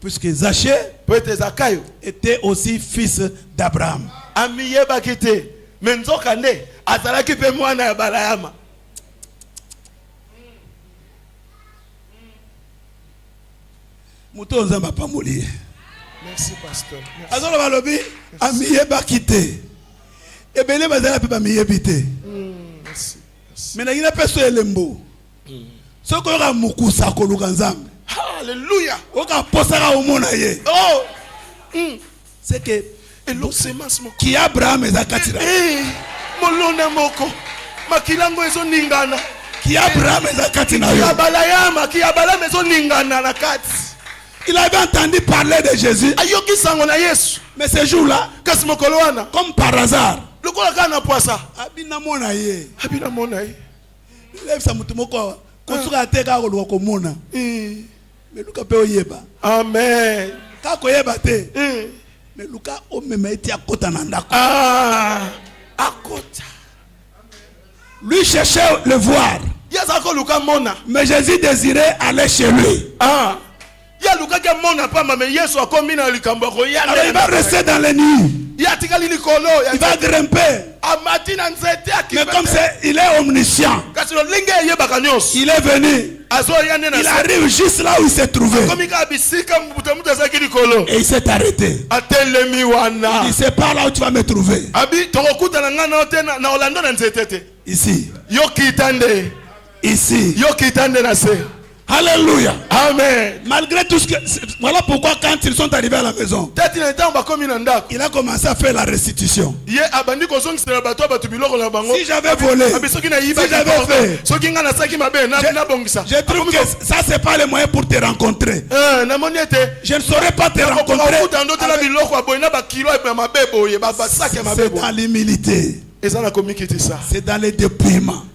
Puisque Zachée était aussi fils d'Abraham. Merci pasteur. Alléluia. C'est que qui Abraham ezakatira. Molona moko. Makilango ezo ningana. Qui Abraham ezakatira. Ki abala mezo ningana na kati. Il avait entendu parler de Jésus. Mais ce jour-là, comme par hasard, Amen. Lui cherchait le voir. Mais Jésus désirait aller chez lui. Alors il va rester dans les nuits. Il va grimper. Mais comme il est omniscient, il est venu. Il arrive juste là où il s'est trouvé. Et il s'est arrêté. Il sait pas là où tu vas me trouver. Ici. Ici. Alléluia. Amen. Malgré tout ce que... Voilà pourquoi quand ils sont arrivés à la maison, il a commencé à faire la restitution. Si j'avais volé, si j'avais fait, je trouve que ça c'est pas le moyen pour te rencontrer. Je ne saurais pas te rencontrer. C'est dans l'humilité. C'est dans les dépouillements.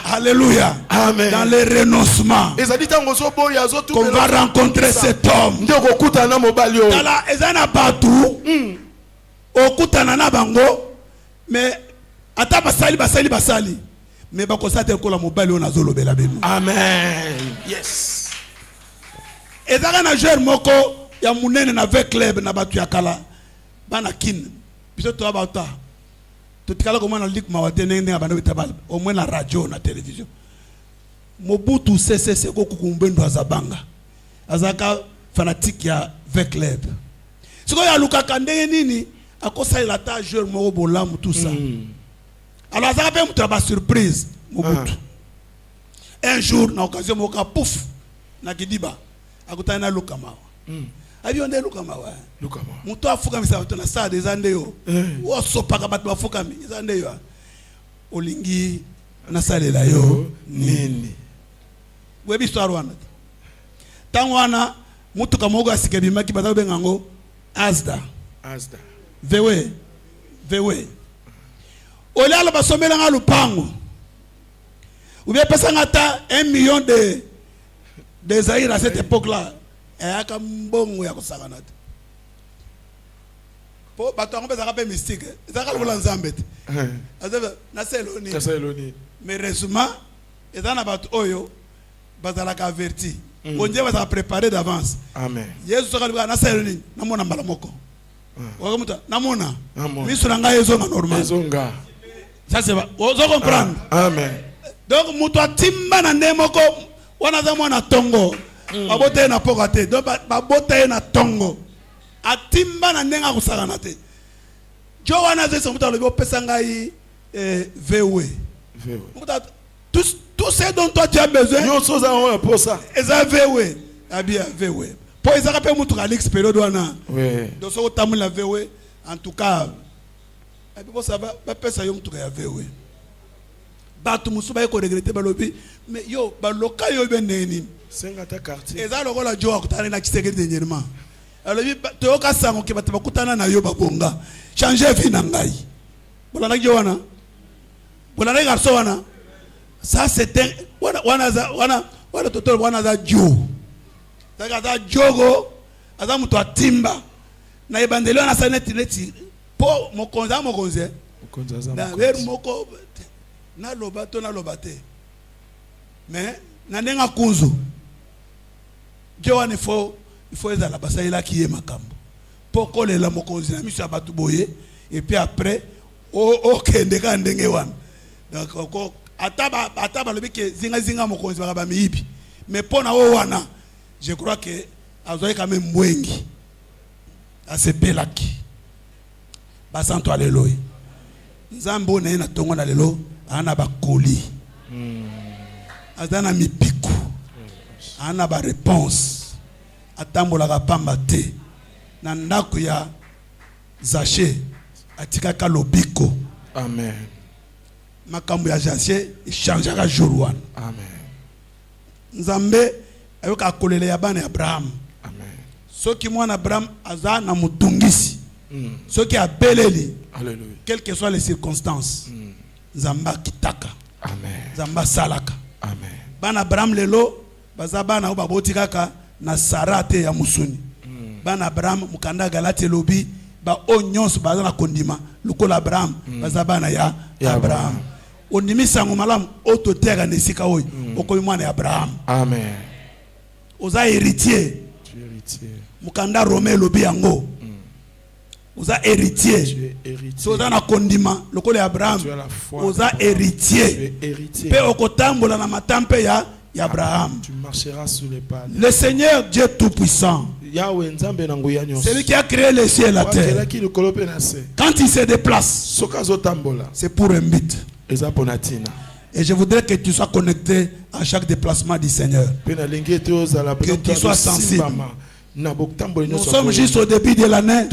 Alléluia. Amen. Dans les renoncements qu'on va rencontrer cet homme. Mais Amen. Yes. Ezana joueur moko ya munene na ve club na batu ya kala bana kin biso to abata to tikala ko mwana lik mawate nenge abana bitabal au moins na radio na télévision Mobutu CCC ko kukumbendo azabanga azaka fanatique ya ve club siko ya lukaka ndenge nini akosa ila ta joueur moko bolamu tout ça alors azaka pe mutu ba surprise Mobutu un jour na occasion moka pouf na kidiba akutana Lukamawa abiyo nde Lukamawa mutu afuka misabato na saa des andeyo osopaka batu bafuka mi zandeyo olingi na salela yo nini webi histoire wana tangwana mutu kamogo asikebi maki batabe bengango Asda vewe olala basomela nga lupango ou bien pesanga ta 1 million de Zaïre à cette époque-là, et à Kambongo ya kosaganat. Po bato on peut ça mystique. Ça ka vola nzambet. Na seloni. Mais résument, et dans na bato oyo bazala ka averti. On Dieu va se préparer d'avance. Amen. Yesu saka na seloni na mona mbala moko. Wakamuta na mona. Misura nga yezo na normal. Ezonga. Ça c'est va. Vous comprendre? Amen. Donc muto timba na ndemoko wana za mwana tongo babote na pokate donc babote na tongo atimba na ndenga kusakana te jo wana ze somuta lobi opesa ngai vewe tout ce dont toi tu as besoin yo soza on pour ça eza vewe abia vewe po eza ka pe mutu ka lex période wana donc so tamula vewe en tout cas et puis ça va pesa yo mutu ka vewe batu musuba ko regretter balobi mais yo baloka yo beneni senga ta quartier eza lokola jo akutana na Tshisekedi dernièrement alobi to ka sango ke bataba kutana na yo babonga changer vie na ngai bolana jo wana bolana garso wana ça c'était wana total wana za jo daga za jogo aza mutu atimba na ebandeli wana saneti po mokonza na ver moko na lobato na lobate mais na nenga kunzu Joan il faut ezala basaila ki makambo poko lela mokonzi na miso ya batu boye et puis après kende ka ndenge wana donc ataba lobi ke zinga mokonzi ba miibi mais pona wana je crois que azoye quand même mwengi asepelaki basanto alléluia nzambo na ina tongo na lelo ana bakoli azana mipiku ana ba réponse atambola ka pamba te na ndako ya Zaché atika ka lobiko amen makambo ya Zaché change ka jour wana amen nzambe ayoka kolele ya bana Abraham. Amen. Soki mwana Abraham aza na mutungisi. Soki abeleli. Alléluia. Quelles que soient les circonstances. Nzamba kitaka. Amen. Nzamba salaka. Amen. Bana Abraham lelo baza bana o baboti kaka na sarate ya musuni. Bana Abraham mukanda galate lobi ba onyons baza na kondima lukola Abraham baza bana ya Abraham. Ondimi sango malam ototega nesika oyi okoyi mwana ya Abraham. Amen. Oza héritier. Tu es héritier. Mukanda Romain lobi yango. Oza héritier. Tu es héritier. Oza na kondima lokola ya Abraham. Tu as la foi. Oza héritier. Tu es héritier. Pe okotambola na matampe ya Abraham. Tu marcheras sous les pas. Le Seigneur Dieu tout-puissant, celui qui a créé les cieux et la terre, quand il se déplace, c'est pour un but. Et je voudrais que tu sois connecté à chaque déplacement du Seigneur. Que tu sois sensible. Nous sommes juste au début de l'année.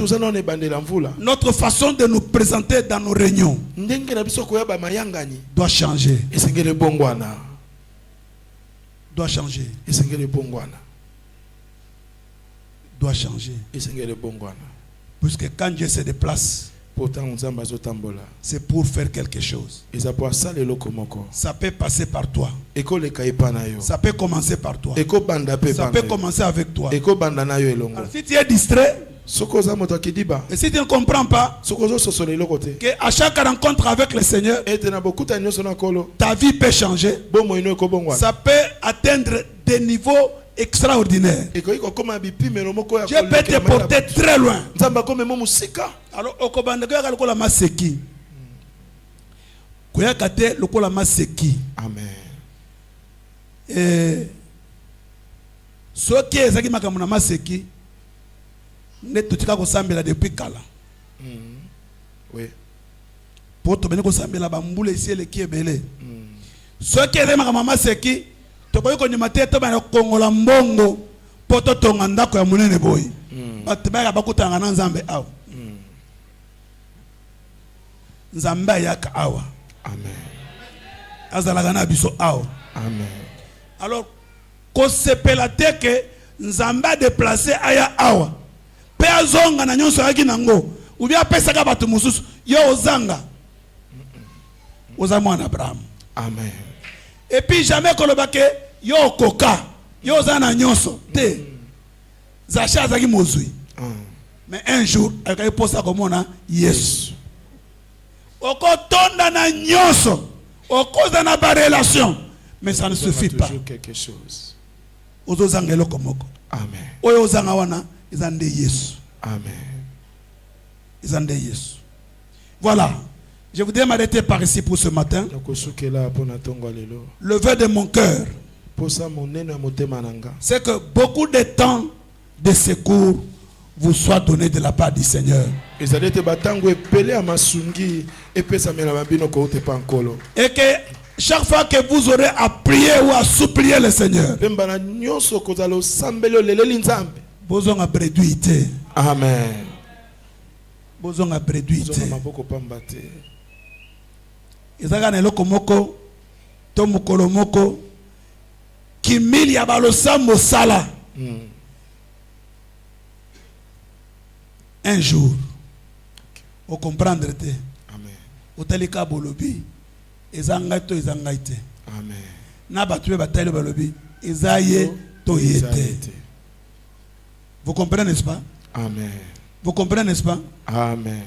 Notre façon de nous présenter dans nos réunions doit changer. Doit changer. Doit changer. Puisque quand Dieu se déplace, c'est pour faire quelque chose. Ça peut passer par toi. Ça peut commencer par toi. Ça peut commencer avec toi. Alors, si tu es distrait, et si tu ne comprends pas qu'à chaque rencontre avec le Seigneur, ta vie peut changer, ça peut atteindre des niveaux extraordinaires. Dieu peut te porter très loin. Alors, lokola maseki. Koyakate lokola maseki. Amen. Soki ezaki makambo na maseki, ne totika ko sambela depuis kala. Oui. Poto bene ko sambela bambule ici le kiebele. Soki ezaki makambo maseki, tokoyi ko nyima te to bana kongola mbongo poto tonga ndako ya munene boy. Batebaka bakutanga na Nzambe awa. Nzambe yaka awa. Amen. Azalaka na biso awa. Amen. Alors, ko sepela te ke Nzambe déplacer aya awa. Pe azonga na nyonso yaki nango. Ou bien pesaka batu mususu yo ozanga. Oza mwana Abraham. Amen. Et puis jamais kolobake yo koka. Yo ozana nyonso te. Zacha zaki mozui. Mais un jour, elle pose ça comme on a yes. Oko tonda na nyonso. Oko na ba relation. Mais ça ne suffit pas. Quelque chose. Ozo zangelo komoko. Amen. Oyo zanga wana izande Yesu. Amen. Izande Yesu. Voilà. Je voudrais m'arrêter par ici pour ce matin. Le vœu de mon cœur, c'est que beaucoup de temps de secours vous soit donné de la part du Seigneur. Et que chaque fois que vous aurez à prier ou à supplier le Seigneur, vous en abréduité. Amen. Vous en abréduité. Ezaka na eloko moko to mukolo moko kimili ya balosa mosala. Un jour, au comprendre te. Amen. Otalika bolobi ezanga to ezanga ite. Amen. Na batuwe batali bolobi ezaye to yete. Vous comprenez, n'est-ce pas? Amen. Vous comprenez, n'est-ce pas? Amen.